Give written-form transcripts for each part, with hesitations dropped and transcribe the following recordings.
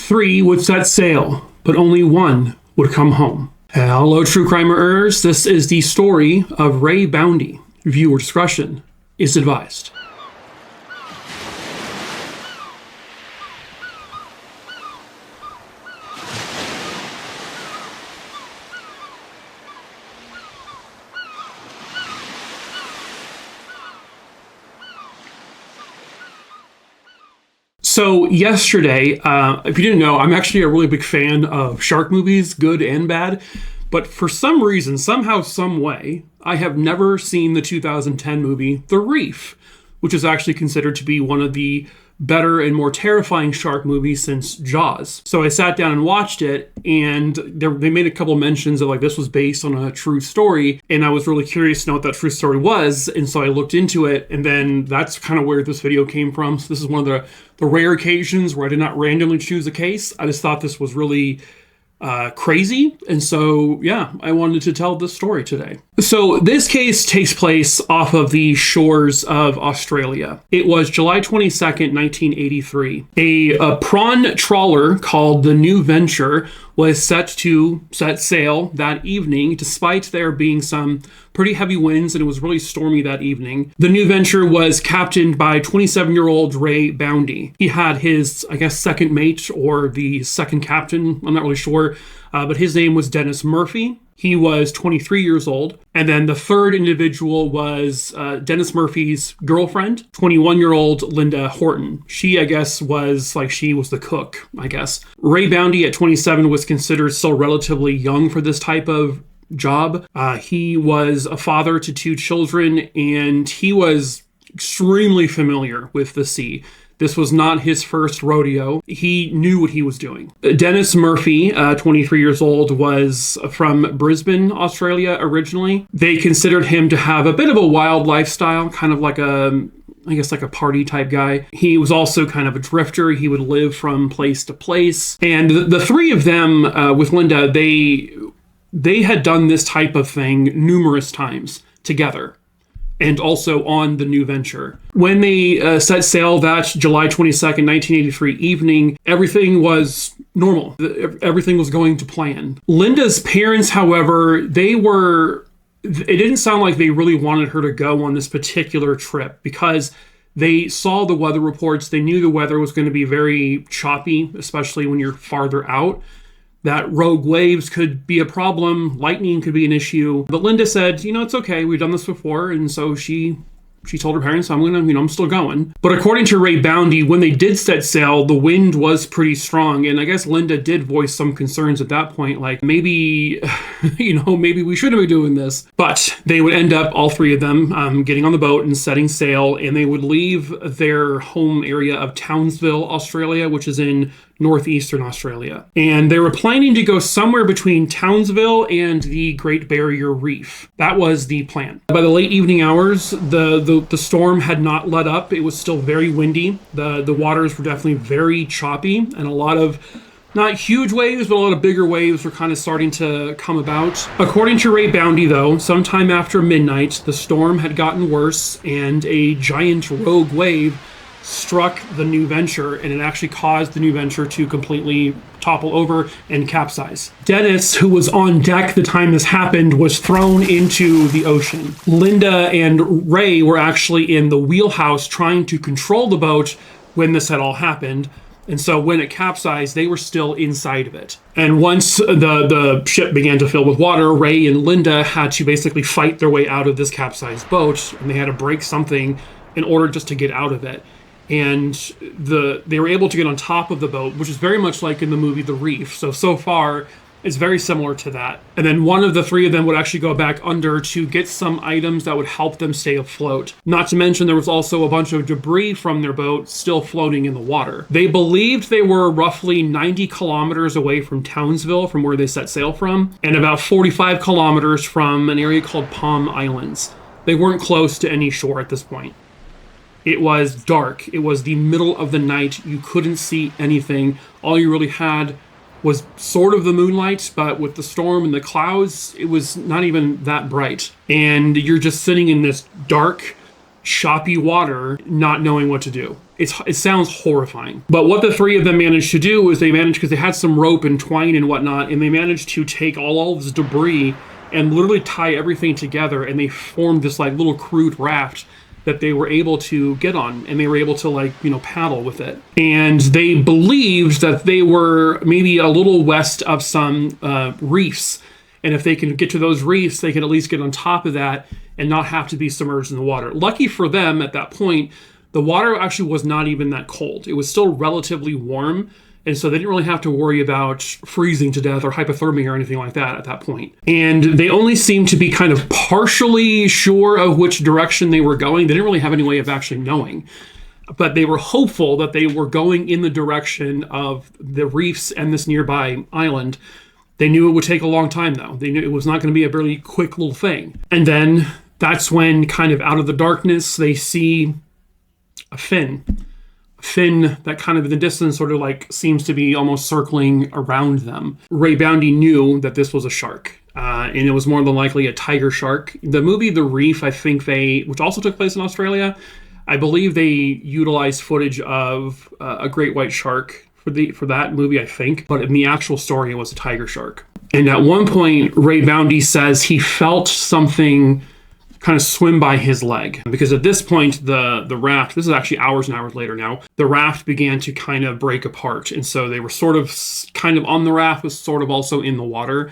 3 would set sail, but only 1 would come home. Hello, true crimerers. This is the story of Ray Boundy. Viewer discretion is advised. So yesterday, if you didn't know, I'm actually a really big fan of shark movies, good and bad. But for some reason, somehow, some way, I have never seen the 2010 movie, The Reef, which is actually considered to be one of the better and more terrifying shark movies since Jaws. So I sat down and watched it, and they made a couple mentions of like this was based on a true story, and I was really curious to know what that true story was, and so I looked into it, and then that's kind of where this video came from. So this is one of the rare occasions where I did not randomly choose a case. I just thought this was really crazy, and so yeah, I wanted to tell this story today. So this case takes place off of the shores of Australia. It was July 22nd, 1983. A prawn trawler called the New Venture was set to set sail that evening, despite there being some pretty heavy winds, and it was really stormy that evening. The New Venture was captained by 27-year-old Ray Boundy. He had his, I guess, second mate or the second captain, I'm not really sure, but his name was Dennis Murphy. He was 23 years old. And then the third individual was Dennis Murphy's girlfriend, 21-year-old Linda Horton. She, I guess, she was the cook, I guess. Ray Boundy at 27 was considered still relatively young for this type of job. He was a father to 2 children, and he was extremely familiar with the sea. This was not his first rodeo. He knew what he was doing. Dennis Murphy, 23 years old, was from Brisbane, Australia originally. They considered him to have a bit of a wild lifestyle, kind of like a party type guy. He was also kind of a drifter. He would live from place to place. And the three of them, with Linda, they had done this type of thing numerous times together, and also on the New Venture. When they set sail that July 22nd, 1983 evening, everything was normal. Everything was going to plan. Linda's parents, however, it didn't sound like they really wanted her to go on this particular trip because they saw the weather reports. They knew the weather was going to be very choppy, especially when you're farther out. That rogue waves could be a problem, lightning could be an issue. But Linda said, it's okay, we've done this before, and so she told her parents, I'm still going. But according to Ray Boundy, when they did set sail, the wind was pretty strong, and I guess Linda did voice some concerns at that point, like maybe, maybe we shouldn't be doing this. But they would end up, all three of them, getting on the boat and setting sail, and they would leave their home area of Townsville, Australia, which is in northeastern Australia. And they were planning to go somewhere between Townsville and the Great Barrier Reef. That was the plan. By the late evening hours, the storm had not let up. It was still very windy. The waters were definitely very choppy, and a lot of not huge waves, but a lot of bigger waves were kind of starting to come about. According to Ray Boundy, though, sometime after midnight, the storm had gotten worse, and a giant rogue wave struck the New Venture, and it actually caused the New Venture to completely topple over and capsize. Dennis, who was on deck the time this happened, was thrown into the ocean. Linda and Ray were actually in the wheelhouse trying to control the boat when this had all happened. And so when it capsized, they were still inside of it. And once the ship began to fill with water, Ray and Linda had to basically fight their way out of this capsized boat, and they had to break something in order just to get out of it. And they were able to get on top of the boat, which is very much like in the movie The Reef. So far, it's very similar to that. And then one of the three of them would actually go back under to get some items that would help them stay afloat. Not to mention there was also a bunch of debris from their boat still floating in the water. They believed they were roughly 90 kilometers away from Townsville, from where they set sail from, and about 45 kilometers from an area called Palm Islands. They weren't close to any shore at this point. It was dark. It was the middle of the night. You couldn't see anything. All you really had was sort of the moonlight, but with the storm and the clouds, it was not even that bright. And you're just sitting in this dark, choppy water, not knowing what to do. It sounds horrifying. But what the three of them managed to do is because they had some rope and twine and whatnot, and they managed to take all this debris and literally tie everything together, and they formed this like little crude raft that they were able to get on, and they were able to paddle with it. And they believed that they were maybe a little west of some reefs, and if they can get to those reefs, they can at least get on top of that and not have to be submerged in the water. Lucky for them, at that point, the water actually was not even that cold. It was still relatively warm, and so they didn't really have to worry about freezing to death or hypothermia or anything like that at that point. And they only seemed to be kind of partially sure of which direction they were going. They didn't really have any way of actually knowing. But they were hopeful that they were going in the direction of the reefs and this nearby island. They knew it would take a long time, though. They knew it was not going to be a very quick little thing. And then that's when, kind of out of the darkness, they see a fin that kind of in the distance sort of like seems to be almost circling around them. Ray Boundy knew that this was a shark, and it was more than likely a tiger shark. The movie The Reef, I think which also took place in Australia, I believe they utilized footage of a great white shark for that movie, I think. But in the actual story, it was a tiger shark. And at one point, Ray Boundy says he felt something kind of swim by his leg, because at this point the raft, this is actually hours and hours later now, the raft began to kind of break apart, and so they were sort of kind of on the raft, was sort of also in the water,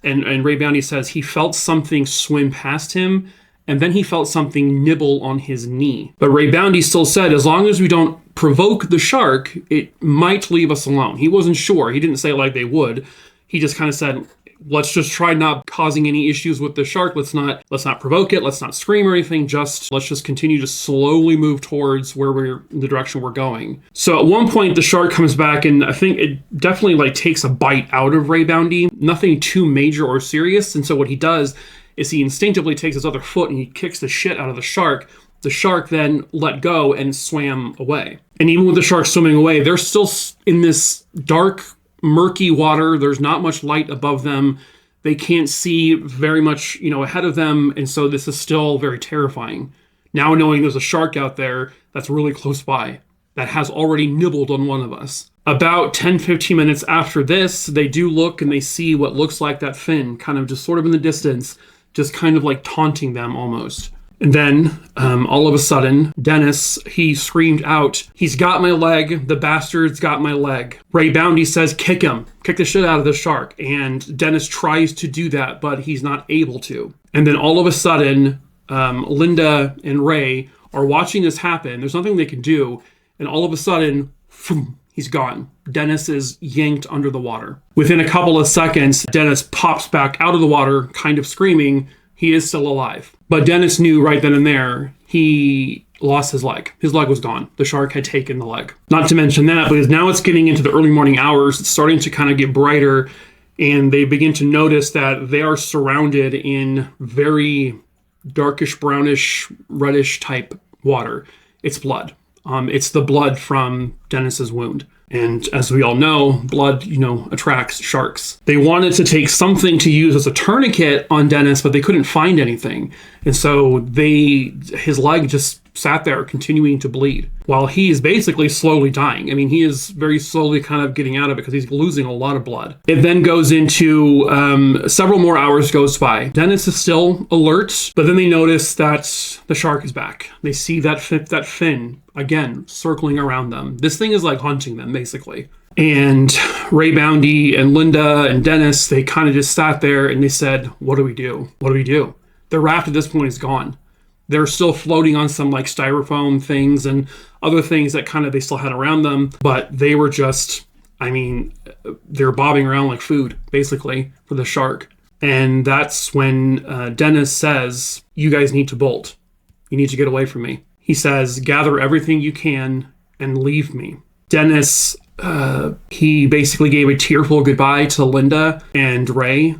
and Ray Boundy says he felt something swim past him, and then he felt something nibble on his knee. But Ray Boundy still said, as long as we don't provoke the shark, it might leave us alone. He wasn't sure. He didn't say like they would. He just kind of said, let's just try not causing any issues with the shark. Let's not provoke it. Let's not scream or anything. Let's just continue to slowly move towards the direction we're going. So at one point the shark comes back, and I think it definitely takes a bite out of Ray Boundy. Nothing too major or serious. And so what he does is he instinctively takes his other foot and he kicks the shit out of the shark. The shark then let go and swam away. And even with the shark swimming away, they're still in this dark, murky water. There's not much light above them. They can't see very much, ahead of them. And so this is still very terrifying. Now knowing there's a shark out there that's really close by, that has already nibbled on one of us. About 10-15 minutes after this, they do look and they see what looks like that fin kind of just sort of in the distance, just kind of like taunting them almost. And then, all of a sudden, Dennis, he screamed out, "He's got my leg. The bastard's got my leg." Ray Boundy says, "Kick him. Kick the shit out of the shark." And Dennis tries to do that, but he's not able to. And then all of a sudden, Linda and Ray are watching this happen. There's nothing they can do. And all of a sudden, he's gone. Dennis is yanked under the water. Within a couple of seconds, Dennis pops back out of the water, kind of screaming. He is still alive. But Dennis knew right then and there he lost his leg. His leg was gone. The shark had taken the leg. Not to mention that, because now it's getting into the early morning hours. It's starting to kind of get brighter, and they begin to notice that they are surrounded in very darkish, brownish, reddish type water. It's blood. It's the blood from Dennis's wound. And as we all know, blood, attracts sharks. They wanted to take something to use as a tourniquet on Dennis, but they couldn't find anything. And so his leg just sat there continuing to bleed while he is basically slowly dying. I mean, he is very slowly kind of getting out of it because he's losing a lot of blood. It then goes into several more hours goes by. Dennis is still alert, but then they notice that the shark is back. They see that fin again circling around them. This thing is like hunting them basically. And Ray Boundy and Linda and Dennis, they kind of just sat there and they said, what do we do? What do we do? The raft at this point is gone. They're still floating on some like styrofoam things and other things that kind of they still had around them, but they were just, they're bobbing around like food, basically, for the shark. And that's when Dennis says, you guys need to bolt. You need to get away from me. He says, gather everything you can and leave me. Dennis, he basically gave a tearful goodbye to Linda and Ray,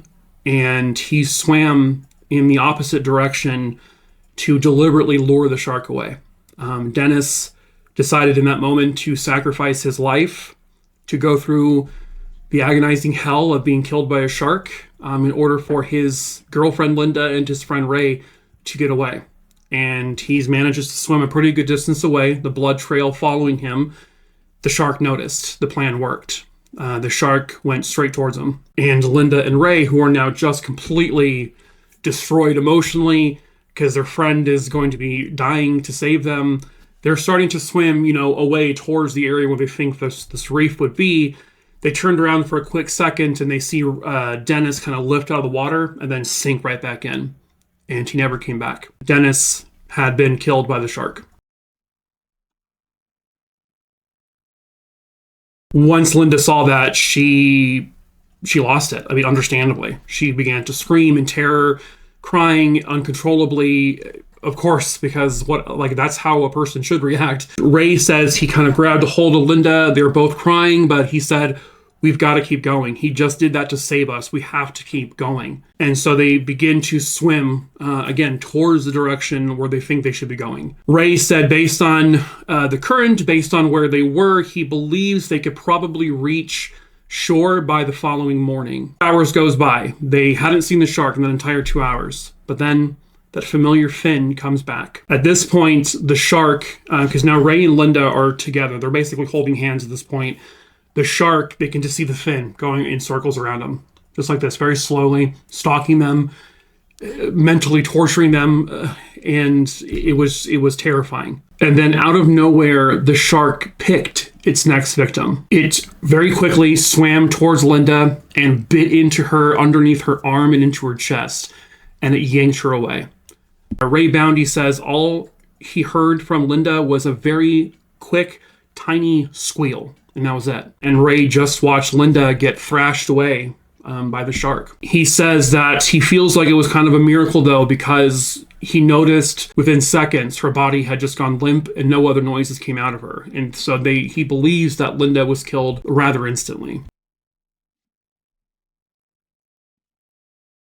and he swam in the opposite direction to deliberately lure the shark away. Dennis decided in that moment to sacrifice his life to go through the agonizing hell of being killed by a shark in order for his girlfriend Linda and his friend Ray to get away. and he manages to swim a pretty good distance away, the blood trail following him. The shark noticed. The plan worked. The shark went straight towards him. And Linda and Ray, who are now just completely destroyed emotionally because their friend is going to be dying to save them, they're starting to swim, away towards the area where they think this reef would be. They turned around for a quick second and they see Dennis kind of lift out of the water and then sink right back in. And he never came back. Dennis had been killed by the shark. Once Linda saw that, she lost it. I mean, understandably. She began to scream in terror, crying uncontrollably, of course, because that's how a person should react. Ray says he kind of grabbed a hold of Linda. They were both crying, but he said, "We've got to keep going. He just did that to save us. We have to keep going." And so they begin to swim, again, towards the direction where they think they should be going. Ray said based on the current, based on where they were, he believes they could probably reach shore by the following morning. Hours goes by. They hadn't seen the shark in that entire 2 hours. But then that familiar fin comes back. At this point, the shark, because now Ray and Linda are together. They're basically holding hands at this point. The shark, they can just see the fin going in circles around them. Just like this, very slowly, stalking them, mentally torturing them, and it was terrifying. And then out of nowhere, the shark picked its next victim. It very quickly swam towards Linda and bit into her underneath her arm and into her chest, and it yanked her away. Ray Boundy says all he heard from Linda was a very quick, tiny squeal. And that was it. And Ray just watched Linda get thrashed away by the shark. He says that he feels like it was kind of a miracle, though, because he noticed within seconds her body had just gone limp and no other noises came out of her. And so he believes that Linda was killed rather instantly.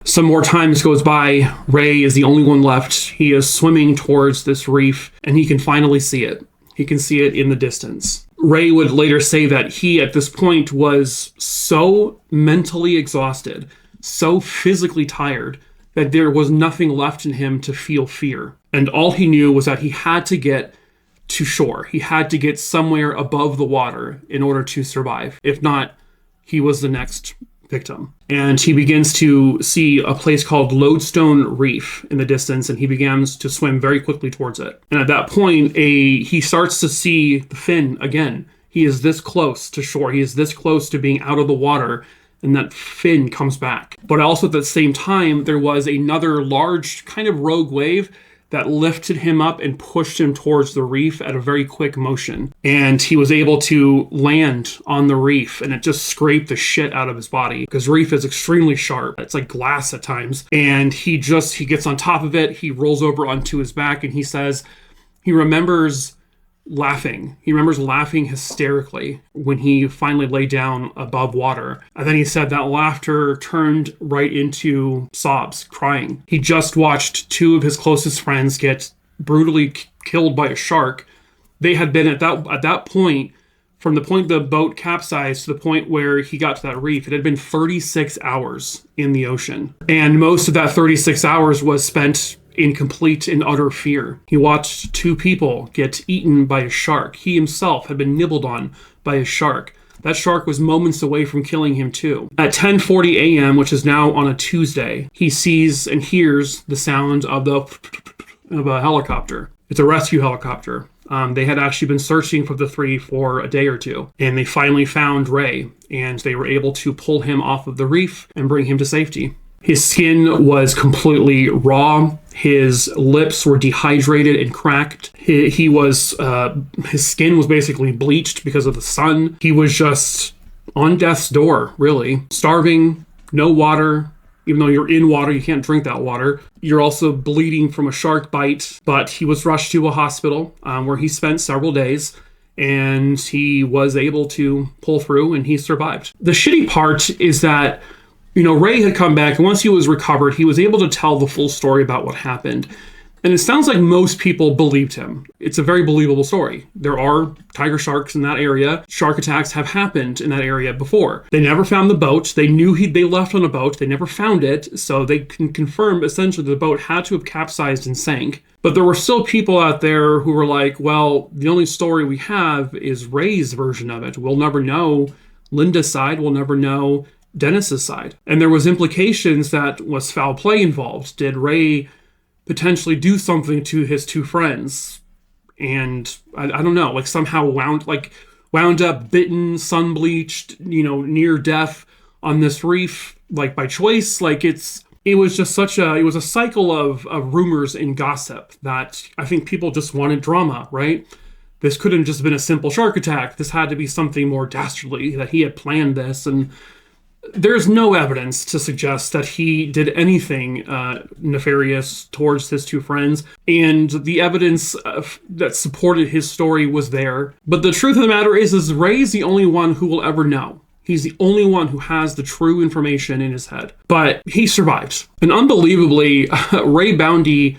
Some more time goes by. Ray is the only one left. He is swimming towards this reef, and he can finally see it. He can see it in the distance. Ray would later say that he, at this point, was so mentally exhausted, so physically tired, that there was nothing left in him to feel fear. And all he knew was that he had to get to shore. He had to get somewhere above the water in order to survive. If not, he was the next victim. And he begins to see a place called Lodestone Reef in the distance, and he begins to swim very quickly towards it. And at that point, he starts to see the fin again. He is this close to shore. He is this close to being out of the water, and that fin comes back. But also at the same time, there was another large kind of rogue wave that lifted him up and pushed him towards the reef at a very quick motion. And he was able to land on the reef, and it just scraped the shit out of his body, because reef is extremely sharp. It's like glass at times. And he gets on top of it, he rolls over onto his back, and he says he remembers laughing. He remembers laughing hysterically when he finally lay down above water. And then he said that laughter turned right into sobs, crying. He just watched two of his closest friends get brutally killed by a shark. They had been at that point, from the point the boat capsized to the point where he got to that reef, it had been 36 hours in the ocean. And most of that 36 hours was spent in complete and utter fear. He watched two people get eaten by a shark. He himself had been nibbled on by a shark. That shark was moments away from killing him too. At 10:40 a.m., which is now on a Tuesday, he sees and hears the sound of a helicopter. It's a rescue helicopter. They had actually been searching for the three for a day or two, and they finally found Ray, and they were able to pull him off of the reef and bring him to safety. His skin was completely raw. His lips were dehydrated and cracked. His skin was basically bleached because of the sun. He was just on death's door, really. Starving, no water. Even though you're in water, you can't drink that water. You're also bleeding from a shark bite. But he was rushed to a hospital where he spent several days. And he was able to pull through, and he survived. The shitty part is that Ray had come back, and once he was recovered, he was able to tell the full story about what happened. And it sounds like most people believed him. It's a very believable story. There are tiger sharks in that area. Shark attacks have happened in that area before. They never found the boat. They knew they left on a boat. They never found it. So they can confirm essentially the boat had to have capsized and sank. But there were still people out there who were like, well, the only story we have is Ray's version of it. We'll never know Linda's side. We'll never know Dennis's side. And there was implications that was foul play involved. Did Ray potentially do something to his two friends? And I don't know, like somehow wound up bitten, sun bleached, near death on this reef, like by choice. Like it was just it was a cycle of rumors and gossip that I think people just wanted drama, right? This couldn't just have been a simple shark attack. This had to be something more dastardly, that he had planned this. And there's no evidence to suggest that he did anything nefarious towards his two friends, and the evidence that supported his story was there. But the truth of the matter is Ray's the only one who will ever know. He's the only one who has the true information in his head. But he survived. And unbelievably, Ray Boundy,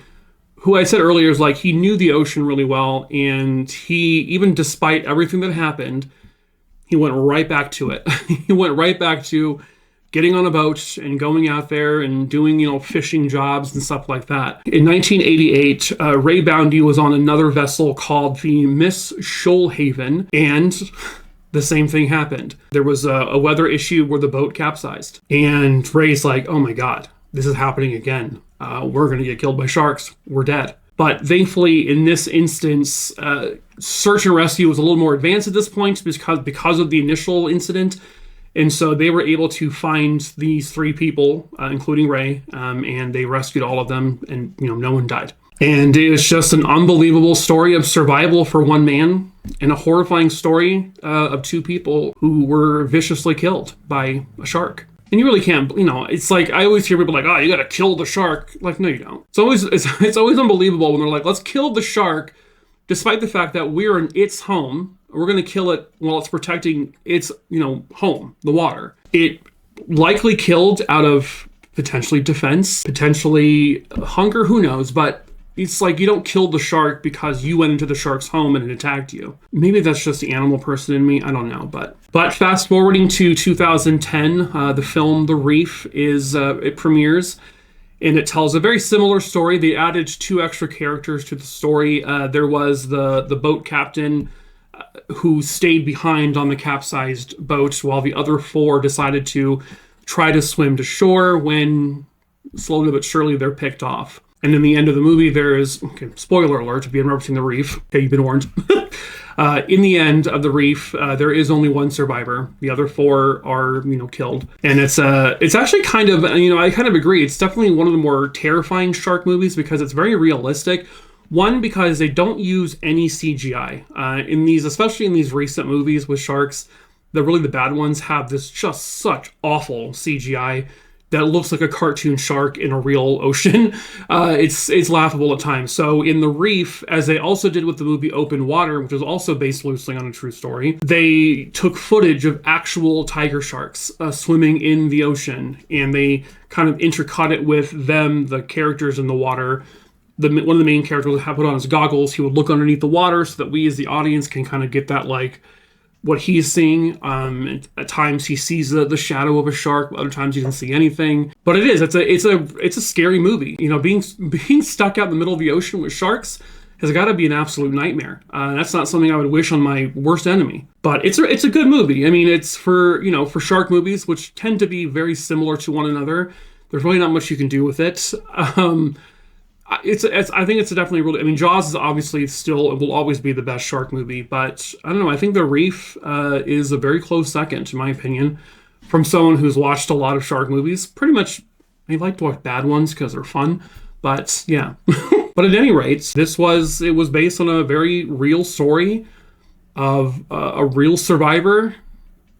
who I said earlier is like, he knew the ocean really well, and he, even despite everything that happened, he went right back to it. He went right back to getting on a boat and going out there and doing, fishing jobs and stuff like that. In 1988, Ray Boundy was on another vessel called the Miss Shoalhaven, and the same thing happened. There was a weather issue where the boat capsized. And Ray's like, oh my God, this is happening again. We're going to get killed by sharks. We're dead. But thankfully, in this instance, search and rescue was a little more advanced at this point because of the initial incident. And so they were able to find these three people, including Ray, and they rescued all of them, and no one died. And it was just an unbelievable story of survival for one man, and a horrifying story of two people who were viciously killed by a shark. And you really can't, it's like, I always hear people like, oh, you gotta kill the shark. Like, no, you don't. It's always unbelievable when they're like, let's kill the shark, despite the fact that we're in its home. We're gonna kill it while it's protecting its, home, the water. It likely killed out of potentially defense, potentially hunger, who knows, but it's like you don't kill the shark because you went into the shark's home and it attacked you. Maybe that's just the animal person in me. I don't know. But fast forwarding to 2010, the film The Reef it premieres, and it tells a very similar story. They added 2 extra characters to the story. There was the boat captain who stayed behind on the capsized boat while the other 4 decided to try to swim to shore when slowly but surely they're picked off. And in the end of the movie, there is, spoiler alert, if you haven't ever seen The Reef, you've been warned. In the end of The Reef, there is only one survivor. The other 4 are, killed. And it's actually kind of, I kind of agree. It's definitely one of the more terrifying shark movies because it's very realistic. One, because they don't use any CGI. Especially in these recent movies with sharks, the bad ones have this just such awful CGI that looks like a cartoon shark in a real ocean. It's laughable at times. So in The Reef, as they also did with the movie Open Water, which was also based loosely on a true story, they took footage of actual tiger sharks swimming in the ocean, and they kind of intercut it with them, the characters in the water. One of the main characters would have put on his goggles. He would look underneath the water so that we as the audience can kind of get that, like, what he's seeing. At times he sees the shadow of a shark. Other times he doesn't see anything. But it's a scary movie. Being stuck out in the middle of the ocean with sharks has got to be an absolute nightmare. That's not something I would wish on my worst enemy. But it's a good movie. I mean, it's for shark movies, which tend to be very similar to one another. There's really not much you can do with it. I think it's definitely really. I mean, Jaws is obviously still, it will always be the best shark movie, but I don't know. I think The Reef is a very close second, in my opinion, from someone who's watched a lot of shark movies. Pretty much, I like to watch bad ones because they're fun, but yeah. But at any rate, it was based on a very real story of a real survivor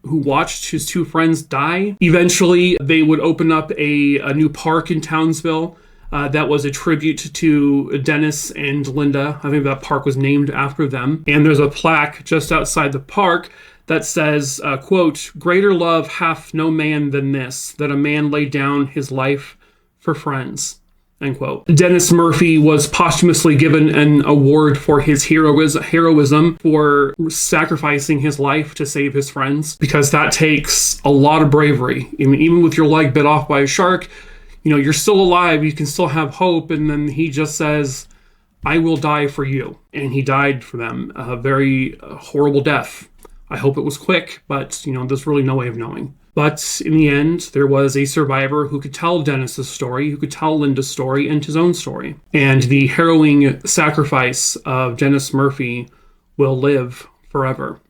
who watched his 2 friends die. Eventually, they would open up a new park in Townsville. That was a tribute to Dennis and Linda. I think that park was named after them. And there's a plaque just outside the park that says, quote, "Greater love hath no man than this, that a man lay down his life for friends." end quote. Dennis Murphy was posthumously given an award for his heroism for sacrificing his life to save his friends, because that takes a lot of bravery. I mean, even with your leg bit off by a shark, you're still alive, you can still have hope. And then he just says, I will die for you. And he died for them. A very horrible death. I hope it was quick, but, there's really no way of knowing. But in the end, there was a survivor who could tell Dennis's story, who could tell Linda's story, and his own story. And the harrowing sacrifice of Dennis Murphy will live forever.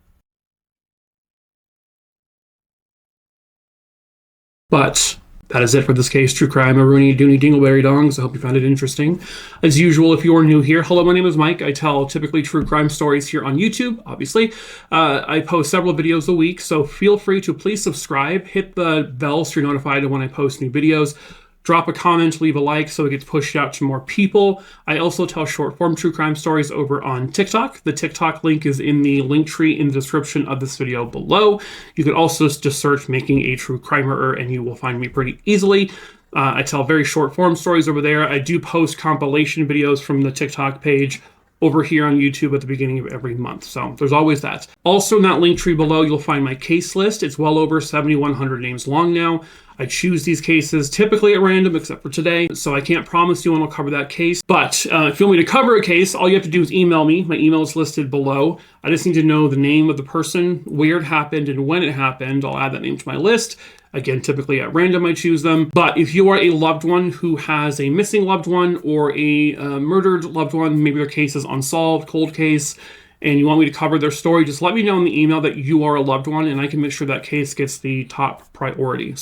But that is it for this case, True Crime, a Rooney Dooney Dingleberry Dongs. I hope you found it interesting. As usual, if you're new here, hello, my name is Mike. I tell typically true crime stories here on YouTube, obviously. I post several videos a week, so feel free to please subscribe. Hit the bell so you're notified when I post new videos. Drop a comment, leave a like so it gets pushed out to more people. I also tell short form true crime stories over on TikTok. The TikTok link is in the link tree in the description of this video below. You can also just search Making a True Crimerer and you will find me pretty easily. I tell very short form stories over there. I do post compilation videos from the TikTok page over here on YouTube at the beginning of every month. So there's always that. Also in that link tree below, you'll find my case list. It's well over 7,100 names long now. I choose these cases typically at random, except for today, so I can't promise you when I'll cover that case. But if you want me to cover a case, all you have to do is email me. My email is listed below. I just need to know the name of the person, where it happened, and when it happened. I'll add that name to my list. Again, typically at random I choose them. But if you are a loved one who has a missing loved one or a murdered loved one, maybe their case is unsolved, cold case, and you want me to cover their story, just let me know in the email that you are a loved one, and I can make sure that case gets the top priority.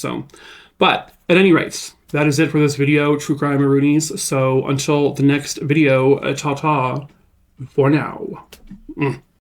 But at any rate, that is it for this video, True Crime Maroonies. So until the next video, ta-ta for now.